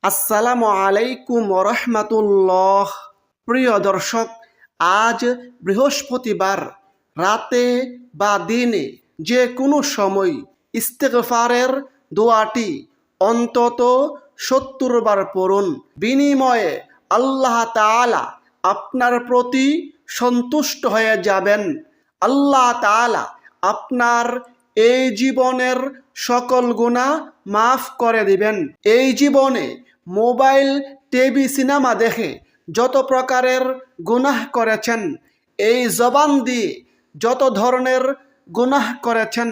আসসালামু আলাইকুম রহমাতুল্লাহ। প্রিয় দর্শক, আজ বৃহস্পতিবার রাতে বা দিনে যে কোনো সময় ইস্তেগফারের দোয়াটি অন্তত ৭০ বার পড়ুন। বিনিময়ে আল্লাহ তাআলা আপনার প্রতি সন্তুষ্ট হয়ে যাবেন। আল্লাহ তাআলা আপনার এই জীবনের সকল গুনাহ মাফ করে দিবেন। এই জীবনে মোবাইল, টিভি, সিনেমা দেখে যত প্রকারের গুনাহ করেছেন, এই জবান দিয়ে যত ধরনের গুনাহ করেছেন,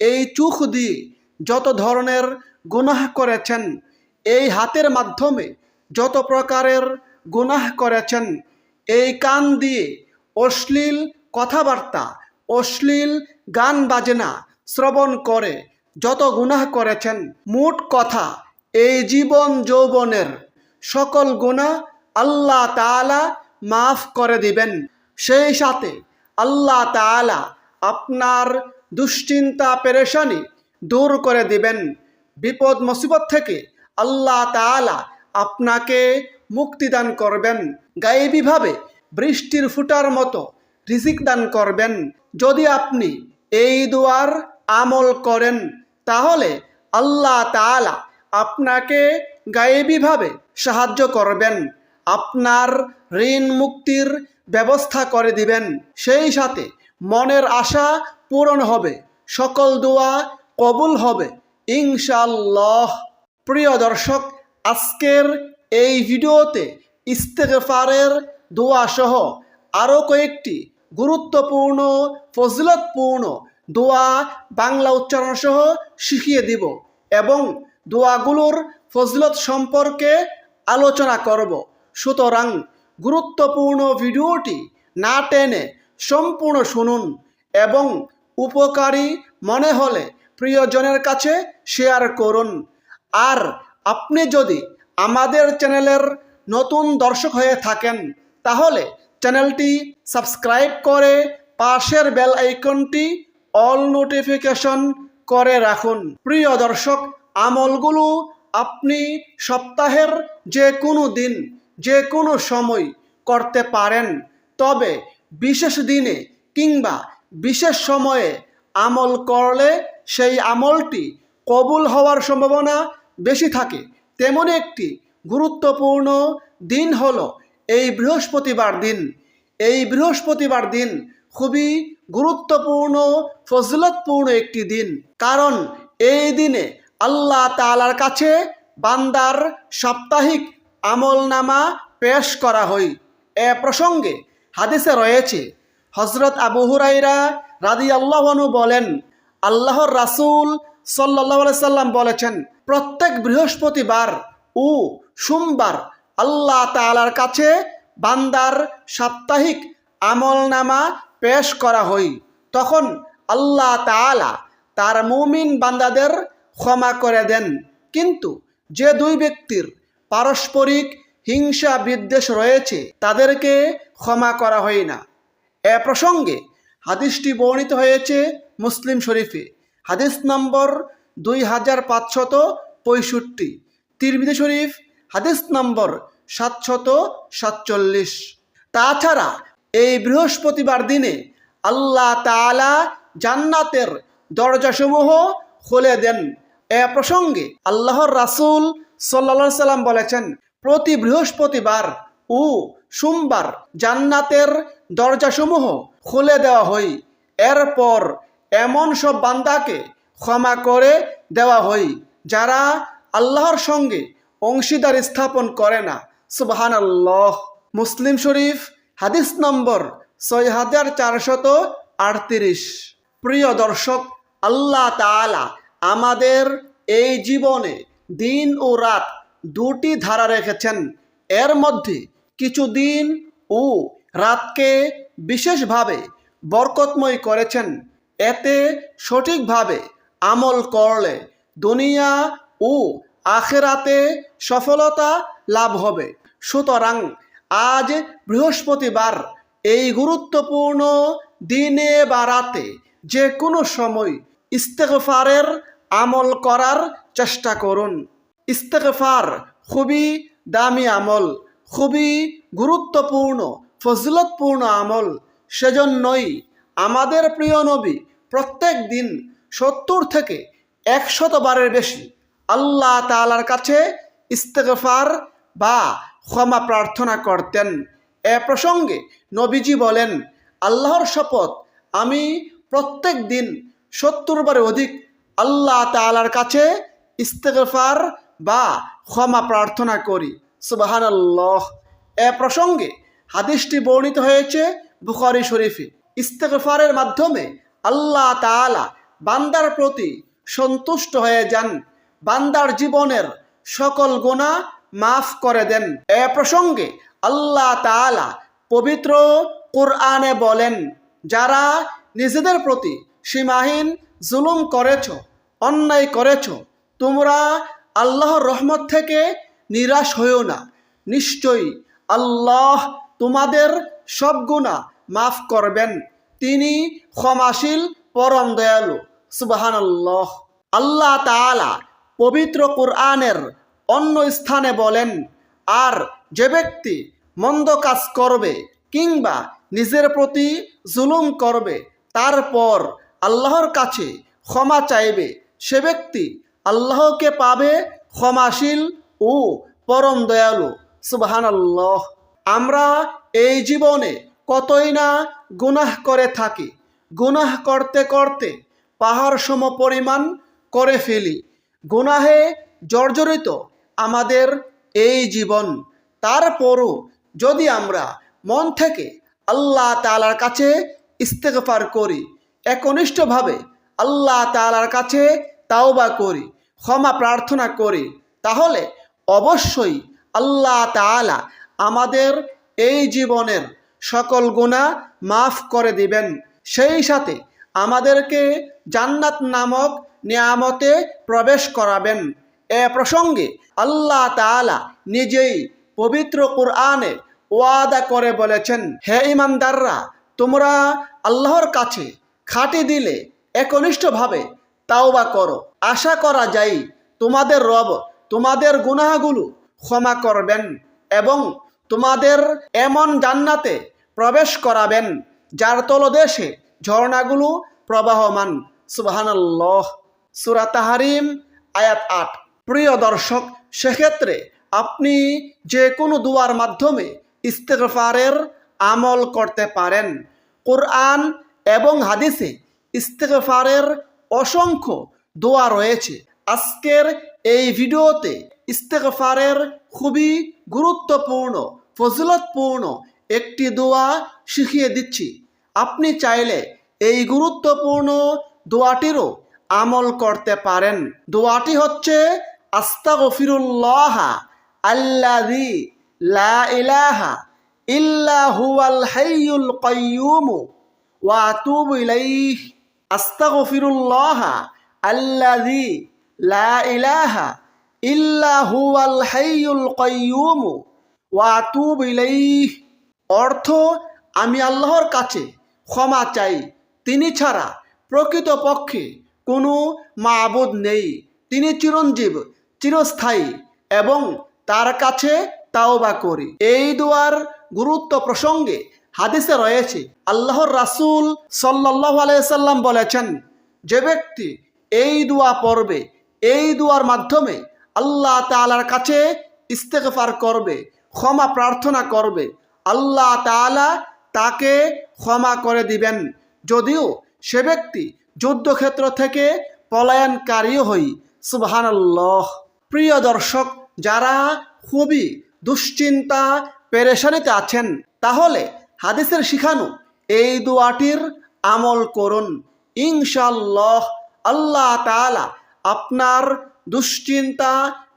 এই চোখ দিয়ে যত ধরনের গুনাহ করেছেন, এই হাতের মাধ্যমে যত প্রকারের গুনাহ করেছেন, এই কান দিয়ে অশ্লীল কথাবার্তা, অশ্লীল গান বাজনা শ্রবণ করে যত গুনাহ করেছেন, মোট কথা এই জীবন যৌবনের সকল গুনাহ আল্লাহ তাআলা মাফ করে দিবেন। সেই সাথে আল্লাহ তাআলা আপনার দুশ্চিন্তা পেরেশানি দূর করে দিবেন। বিপদ মুসিবত থেকে আল্লাহ তাআলা আপনাকে মুক্তি দান করবেন। গায়েবীভাবে বৃষ্টির ফুটার মতো রিজিক দান করবেন। যদি আপনি এই দোয়ার আমল করেন, তাহলে আল্লাহ তাআলা আপনাকে গায়েবীভাবে সাহায্য করবেন, আপনার ঋণ মুক্তির ব্যবস্থা করে দিবেন। সেই সাথে মনের আশা পূরণ হবে, সকল দোয়া কবুল হবে ইনশাআল্লাহ। প্রিয় দর্শক, আজকের এই ভিডিওতে ইস্তেগফারের দোয়া সহ আরও কয়েকটি গুরুত্বপূর্ণ ফজিলতপূর্ণ দোয়া বাংলা উচ্চারণ সহ শিখিয়ে দিব এবং দোয়াগুলোর ফজিলত সম্পর্কে আলোচনা করব। সুতরাং গুরুত্বপূর্ণ ভিডিওটি না টেনে সম্পূর্ণ শুনুন এবং উপকারী মনে হলে প্রিয়জনের কাছে শেয়ার করুন। আর আপনি যদি আমাদের চ্যানেলের নতুন দর্শক হয়ে থাকেন, তাহলে চ্যানেলটি সাবস্ক্রাইব করে পাশের বেল আইকনটি অল নোটিফিকেশন করে রাখুন। প্রিয় দর্শক, আমলগুলো আপনি সপ্তাহের যে কোনো দিন, যে কোনো সময় করতে পারেন, তবে বিশেষ দিনে কিংবা বিশেষ সময়ে আমল করলে সেই আমলটি কবুল হওয়ার সম্ভাবনা বেশি থাকে। তেমন একটি গুরুত্বপূর্ণ দিন হলো এই বৃহস্পতিবার দিন। এই বৃহস্পতিবার দিন খুবই গুরুত্বপূর্ণ ফজিলতপূর্ণ একটি দিন, কারণ এই দিনে আল্লাহ তাআলার কাছে বান্দার সাপ্তাহিক আমলনামা পেশ করা হয়। এ প্রসঙ্গে হাদিসে রয়েছে, হযরত আবু হুরায়রা রাদিয়াল্লাহু আনহু বলেন, আল্লাহর রাসূল সাল্লাল্লাহু আলাইহি সাল্লাম বলেছেন, প্রত্যেক বৃহস্পতিবার ও সোমবার আল্লাহ তাআলার কাছে বান্দার সাপ্তাহিক আমলনামা পেশ করা হয়। তখন আল্লাহ তাআলা তার মুমিন বান্দাদের ক্ষমা করে দেন, কিন্তু যে দুই ব্যক্তির পারস্পরিক হিংসা বিদ্বেষ রয়েছে তাদেরকে ক্ষমা করা হয় না। এ প্রসঙ্গে হাদিসটি বর্ণিত হয়েছে মুসলিম শরীফে, হাদিস নম্বর 2565, তিরমিজি শরীফ হাদিস নম্বর 747। তাছাড়া এই বৃহস্পতিবার দিনে আল্লাহ তাআলা জান্নাতের দরজাসমূহ খুলে দেন। এ প্রসঙ্গে আল্লাহর রাসূল সাল্লাল্লাহু আলাইহি সাল্লাম বলেছেন, প্রতি বৃহস্পতিবার ও সোমবার জান্নাতের দরজাসমূহ খুলে দেওয়া হয়। এরপর এমন সব বান্দাকে ক্ষমা করে দেওয়া হয় যারা আল্লাহর সঙ্গে অংশীদার স্থাপন করে না। সুবহানাল্লাহ। মুসলিম শরীফ হাদিস নম্বর 6438। প্রিয় দর্শক, আল্লাহ তাআলা আমাদের এই জীবনে দিন ও রাত দুটি ধারা রেখেছেন। এর মধ্যে কিছু দিন ও রাতকে বিশেষভাবে বরকতময় করেছেন। এতে সঠিকভাবে আমল করলে দুনিয়া ও আখিরাতে সফলতা লাভ হবে। সুতরাং আজ বৃহস্পতিবার এই গুরুত্বপূর্ণ দিনে বা রাতে যে কোনো সময় ইস্তেগফারের আমল করার চেষ্টা করুন। ইস্তেগফার খুবই দামি আমল, খুবই গুরুত্বপূর্ণ ফজিলতপূর্ণ আমল। সেজন্যই আমাদের প্রিয় নবী প্রত্যেক দিন 70 থেকে 100 বারের বেশি আল্লাহ তাআলার কাছে ইস্তেগফার বা ক্ষমা প্রার্থনা করতেন। এ প্রসঙ্গে নবীজি বলেন, আল্লাহর শপথ, আমি প্রত্যেক দিন 70 বারের অধিক আল্লাহ তাআলার কাছে ইস্তেগফার বা ক্ষমা প্রার্থনা করি। সুবহানাল্লাহ। এ প্রসঙ্গে হাদিসটি বর্ণিত হয়েছে বুখারী শরীফে। ইস্তেগফারের মাধ্যমে আল্লাহ তাআলা বান্দার প্রতি সন্তুষ্ট হয়ে যান, বান্দার জীবনের সকল গুনাহ মাফ করে দেন। এ প্রসঙ্গে আল্লাহ তাআলা পবিত্র কুরআনে বলেন, যারা নিজেদের প্রতি সীমাহীন জুলুম করেছ, অন্যায় করেছ, তোমরা আল্লাহর রহমত থেকে নিরাশ হইও না। নিশ্চয়ই আল্লাহ তোমাদের সব গুনাহ মাফ করবেন, তিনি ক্ষমাশীল পরম দয়ালু। সুবহানাল্লাহ। আল্লাহ তাআলা পবিত্র কুরআনের অন্য স্থানে বলেন, আর যে ব্যক্তি মন্দ কাজ করবে কিংবা নিজের প্রতি জুলুম করবে, তারপর আল্লাহর কাছে ক্ষমা চাইবে, সে ব্যক্তি আল্লাহকে পাবে ক্ষমাশীল ও পরম দয়ালু। সুবহানাল্লাহ। আমরা এই জীবনে কতই না গুনাহ করে থাকি, গুনাহ করতে করতে পাহাড় সম পরিমাণ করে ফেলি। গুনাহে জর্জরিত আমাদের এই জীবন। তারপরও যদি আমরা মন থেকে আল্লাহ তাআলার কাছে ইস্তেগফার করি, একনিষ্ঠভাবে আল্লাহ তাআলার কাছে তাওবা করি, ক্ষমা প্রার্থনা করি, তাহলে অবশ্যই আল্লাহ তাআলা আমাদের এই জীবনের সকল গুনাহ মাফ করে দিবেন, সেই সাথে আমাদেরকে জান্নাত নামক নিয়ামতে প্রবেশ করাবেন। এ প্রসঙ্গে আল্লাহ তাআলা নিজেই পবিত্র কুরআনে ওয়াদা করে বলেছেন, হে ঈমানদাররা, তোমরা আল্লাহর কাছে খাঁটি দিলে একনিষ্ঠভাবে তাওবা করো, আশা করা যায় তোমাদের রব তোমাদের গুনাহগুলো ক্ষমা করবেন এবং তোমাদের এমন জান্নাতে প্রবেশ করাবেন যার তলদেশে ঝর্ণাগুলো প্রবাহমান। সুবহানাল্লাহ। সূরা তাহরিম আয়াত 8। প্রিয় দর্শক, সেক্ষেত্রে আপনি যে কোনো দুয়ার মাধ্যমে ইস্তেগফারের আমল করতে পারেন। কুরআন এবং হাদিসে ইস্তেগফারের অসংখ্য দোয়া রয়েছে। আজকের এই ভিডিওতে ইস্তেগফারের খুবই গুরুত্বপূর্ণ ফজিলতপূর্ণ একটি দোয়া শিখিয়ে দিচ্ছি। আপনি চাইলে এই গুরুত্বপূর্ণ দোয়াটিরও আমল করতে পারেন। দোয়াটি হচ্ছে, আস্তাগফিরুল্লাহ আল্লাযী লা ইলাহা ইল্লা হুয়াল হাইয়ুল কাইয়্যুম ওয়া আতুবু ইলাইহি। আস্তাগফিরুল্লাহ আল্লাযী লা ইলাহা ইল্লা হুয়াল হাইয়ুল কাইয়্যুম ওয়া আতুবু ইলাইহি। অর্থ, আমি আল্লাহর কাছে ক্ষমা চাই, তিনি ছাড়া প্রকৃতপক্ষে কোনো মাবুদ নেই, তিনি চিরঞ্জীব, চিরস্থায়ী এবং তার কাছে তাওবা করি। এই দোয়ার গুরুত্ব প্রসঙ্গে হাদিসে রয়েছে, আল্লাহর রাসূল সাল্লাল্লাহু আলাইহি সাল্লাম বলেছেন, যে ব্যক্তি এই দোয়া পড়বে, এই দোয়ার মাধ্যমে আল্লাহ তাআলার কাছে ইস্তেগফার করবে, ক্ষমা প্রার্থনা করবে, আল্লাহ তাআলা তাকে ক্ষমা করে দিবেন, যদিও সে ব্যক্তি যুদ্ধক্ষেত্র থেকে পলায়নকারীও হই। সুবহানাল্লাহ। প্রিয় দর্শক, যারা খুবই দুশ্চিন্তা পেরেশানিতে আছেন, তাহলে হাদিসের শিখানো এই দোয়াটির আমল করুন। ইনশাআল্লাহ আল্লাহ তাআলা আপনার দুশ্চিন্তা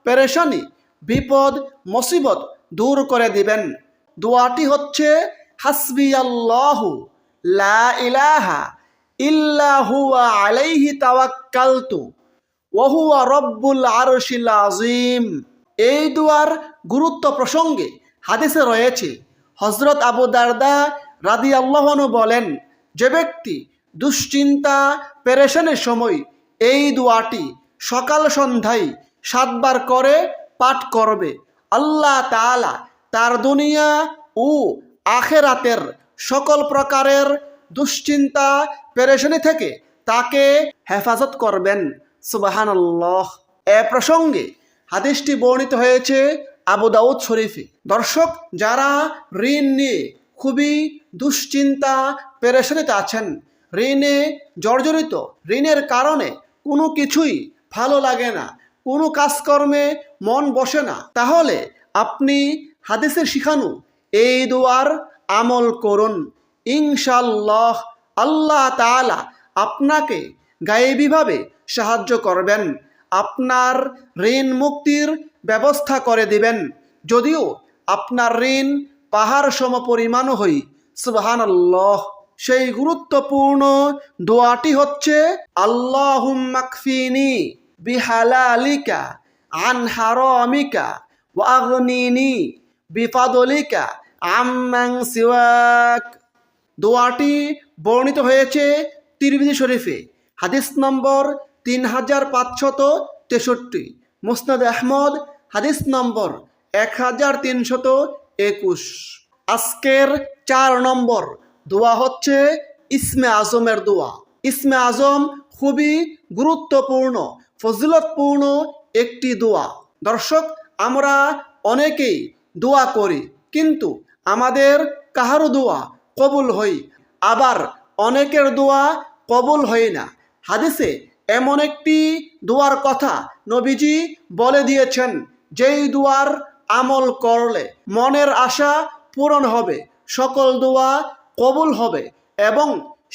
পেরেশানি বিপদ মুসিবত দূর করে দিবেন। দোয়াটি হচ্ছে, হাসবিয়াল্লাহু লা ইলাহা ইল্লা হুয়া আলাইহি তাওয়াক্কালতু ওয়া হুয়া রব্বুল আরশিল আযীম। এই দোয়ার গুরুত্ব প্রসঙ্গে হাদিসে রয়েছে, হযরত আবু দারদা রাদিয়াল্লাহু আনহু বলেন, যে ব্যক্তি দুশ্চিন্তা পেরেশানির সময় এই দোয়াটি সকাল সন্ধ্যায় 7 বার করে, পাঠ করবে আল্লাহ তাআলা তার দুনিয়া ও আখিরাতের সকল প্রকারের দুশ্চিন্তা পেরেশানি থেকে তাকে হেফাজত করবেন। সুবহানাল্লাহ। এ প্রসঙ্গে হাদিসটি বর্ণিত হয়েছে আবু দাউদ শরীফে। দর্শক, যারা ঋণ নিয়ে খুবই দুশ্চিন্তা পেরেশানিতে আছেন, ঋণে জর্জরিত, ঋণের কারণে কোনো কিছুই ভালো লাগে না, কোনো কাজকর্মে মন বসে না, তাহলে আপনি হাদিসের শিখানো এই দোয়ার আমল করুন। ইনশাআল্লাহ আল্লাহ তাআলা আপনাকে গায়েবীভাবে সাহায্য করবেন, আপনার ঋণ মুক্তির ব্যবস্থা করে দিবেন, যদিও আপনার ঋণ পাহাড় সম পরিমাণও হই। সুবহানাল্লাহ। সেই গুরুত্বপূর্ণ দোয়াটি হচ্ছে আল্লাহুম্মা কফিনি বিহালালিকা আন হারামিকা ওয়া আগনিনি বিফাদলিকা আম্মান সিওয়াক। দোয়াটি বর্ণিত হয়েছে তিরমিজি শরীফে, হাদিস নম্বর 3563, মুসনাদ আহমদ হাদিস নম্বর 1321। আজকের 4 নম্বর দোয়া হচ্ছে ইসমে আজমের দোয়া। ইসমে আজম খুবই গুরুত্বপূর্ণ, ফজিলতপূর্ণ একটি দোয়া। দর্শক, আমরা অনেকেই দোয়া করি, কিন্তু আমাদের কাহারও দোয়া কবুল হই, আবার অনেকের দোয়া কবুল হয় না। হাদিসে এমন একটি দোয়ার কথা নবীজি বলে দিয়েছেন, যেই দোয়ার আমল করলে মনের আশা পূরণ হবে, সকল দোয়া কবুল হবে, এবং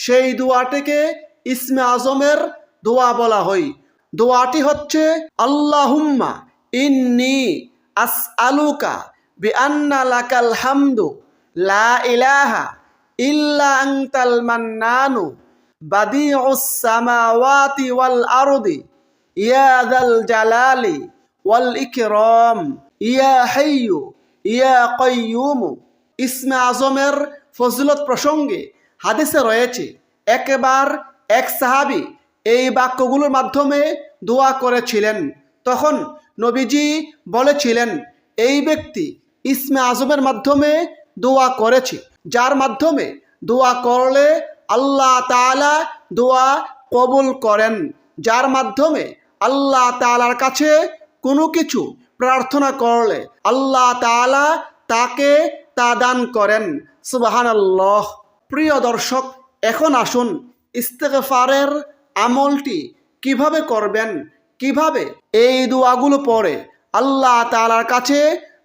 সেই দোয়াটিকে ইসমে আজমের দোয়া বলা হয়। দোয়াটি হচ্ছে আল্লাহুম্মা ইন্নী আসআলুকা বিআন্না লাকাল হামদু লা ইলাহা ইল্লা আনতাল মান্নানু বাদিউস সামাওয়াতি ওয়াল আরদি ইয়া যাল জালালি ওয়াল ইকরাম ইয়া হাইয়্যু ইয়া কাইয়্যুম। ইসমে আজমের ফজিলত প্রসঙ্গে হাদিসে রয়েছে, একবার এক সাহাবী এই বাক্যগুলোর মাধ্যমে দোয়া করেছিলেন। তখন নবীজি বলেছিলেন, এই ব্যক্তি ইসমে আজমের মাধ্যমে দোয়া করেছে, যার মাধ্যমে দোয়া করলে আল্লাহ তাআলা দোয়া কবুল করেন, যার মাধ্যমে আল্লাহ তাআলার কাছে কোনো কিছু প্রার্থনা করলে আল্লাহ তাআলা তাকে তা দান করেন। সুবহানাল্লাহ। প্রিয় দর্শক, এখন আসুন ইস্তেগফারের আমলটি কিভাবে করবেন, কিভাবে এই দোয়াগুলো পড়ে আল্লাহ তাআলার কাছে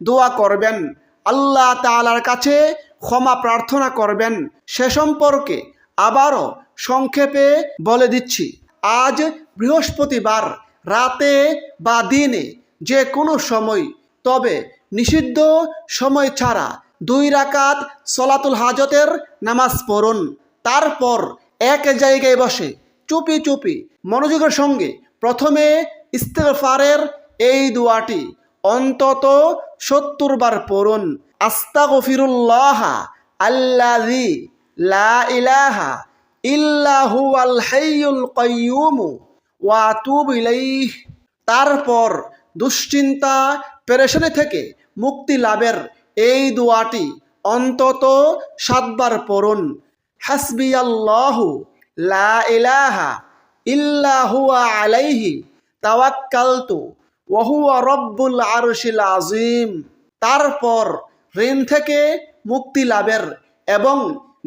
দোয়া করবেন, আল্লাহ তাআলার কাছে ক্ষমা প্রার্থনা করবেন, সে সম্পর্কে আবারও সংক্ষেপে বলে দিচ্ছি। আজ বৃহস্পতিবার রাতে বা দিনে যে কোনো সময়, তবে নিষিদ্ধ সময় ছাড়া 2 রাকাত সলাতুল হাজতের নামাজ পড়ুন। তারপর এক জায়গায় বসে চুপি চুপি মনোযোগের সঙ্গে প্রথমে ইস্তেগফারের এই দোয়াটি অন্তত 70 বার পড়ুন। আস্তাগফিরুল্লাহ আল্লাযী লা ইলাহা ইল্লা হুয়াল হাইয়ুল কাইয়্যুম ওয়া আতুবু ইলাইহি। তারপর দুশ্চিন্তা পেরেশানি থেকে মুক্তি লাভের এই দোয়াটি অন্তত 7 বার পড়ুন। হাসবিয়াল্লাহু লা ইলাহা ইল্লা হুয়া আলাইহি তাওয়াক্কালতু ওয়া হুয়া রব্বুল আরশিল আযীম। তারপর ঋণ থেকে মুক্তি লাভের এবং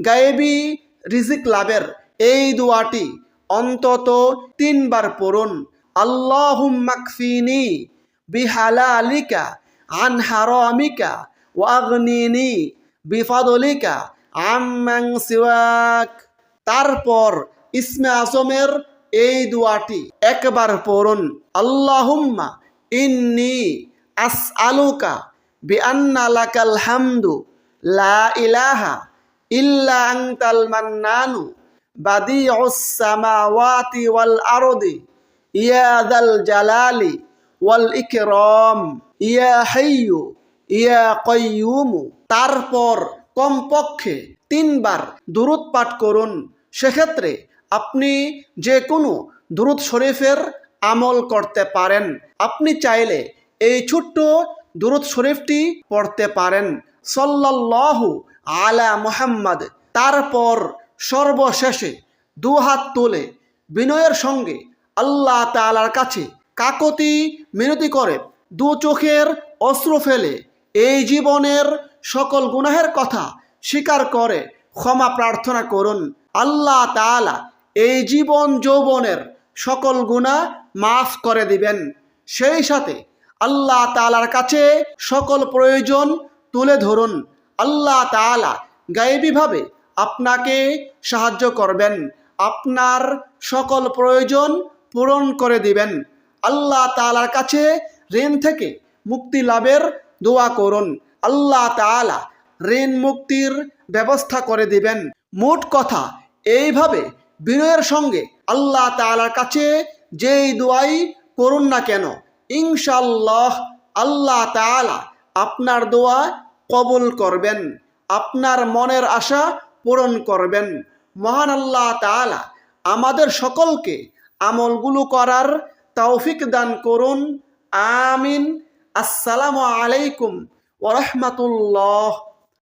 গায়েবী রিজিক লাভের এই দোয়াটি অন্তত 3 বার পড়ুন। আল্লাহুম্মা কফিনি বিহালালিকা আন হারামিকা ওয়া আগনিনি বিফাদলিকা আম্মান সিওয়াক। তারপর ইসমে আজমের এই দোয়াটি একবার পড়ুন। আল্লাহুম্মা ইন্নী আসআলুকা বিআন্না লাকাল হামদু লা ইলাহা ইল্লা আনতাল মান্নানু বাদিউস সামাওয়াতি ওয়াল আরদি ইয়া যাল জালালি ওয়াল ইকরাম ইয়া হাইয়্যু ইয়া কাইয়্যুম। তারপর কমপক্ষে 3 বার দুরূদ পাঠ করুন। সেক্ষেত্রে আপনি যে কোনো দুরূদ শরীফের আমল করতে পারেন। আপনি চাইলে এই ছোট্ট দুরূদ শরীফটি পড়তে পারেন, সাল্লাল্লাহু আলা মুহাম্মদ। তারপর সর্বশেষে দুহাত তুলে বিনয়ের সঙ্গে আল্লাহ তাআলার কাছে কাকুতি মিনতি করে দু চোখের অশ্রু ফেলে এই জীবনের সকল গুনাহের কথা স্বীকার করে ক্ষমা প্রার্থনা করুন। আল্লাহ তাআলা এই জীবন যৌবনের সকল গুনাহ মাফ করে দিবেন। সেই সাথে আল্লাহ তাআলার কাছে সকল প্রয়োজন তুলে ধরুন। আল্লাহ তাআলা গায়েবীভাবে আপনাকে সাহায্য করবেন, আপনার সকল প্রয়োজন পূরণ করে দিবেন। আল্লাহ তাআলার কাছে ঋণ থেকে মুক্তি লাভের দোয়া করুন। আল্লাহ তাআলা ঋণ মুক্তির ব্যবস্থা করে দিবেন। মোট কথা, এইভাবে বিনয়ের সঙ্গে আল্লাহ তাআলার কাছে যেই দোয়াই করুন না কেন, ইনশাআল্লাহ আল্লাহ তাআলা আপনার দোয়া কবুল করবেন, আপনার মনের আশা পূরণ করবেন। মহান আল্লাহ তাআলা আমাদের সকলকে আমলগুলো করার তৌফিক দান করুন। আমিন। আসসালামু আলাইকুম ওয়া রাহমাতুল্লাহ।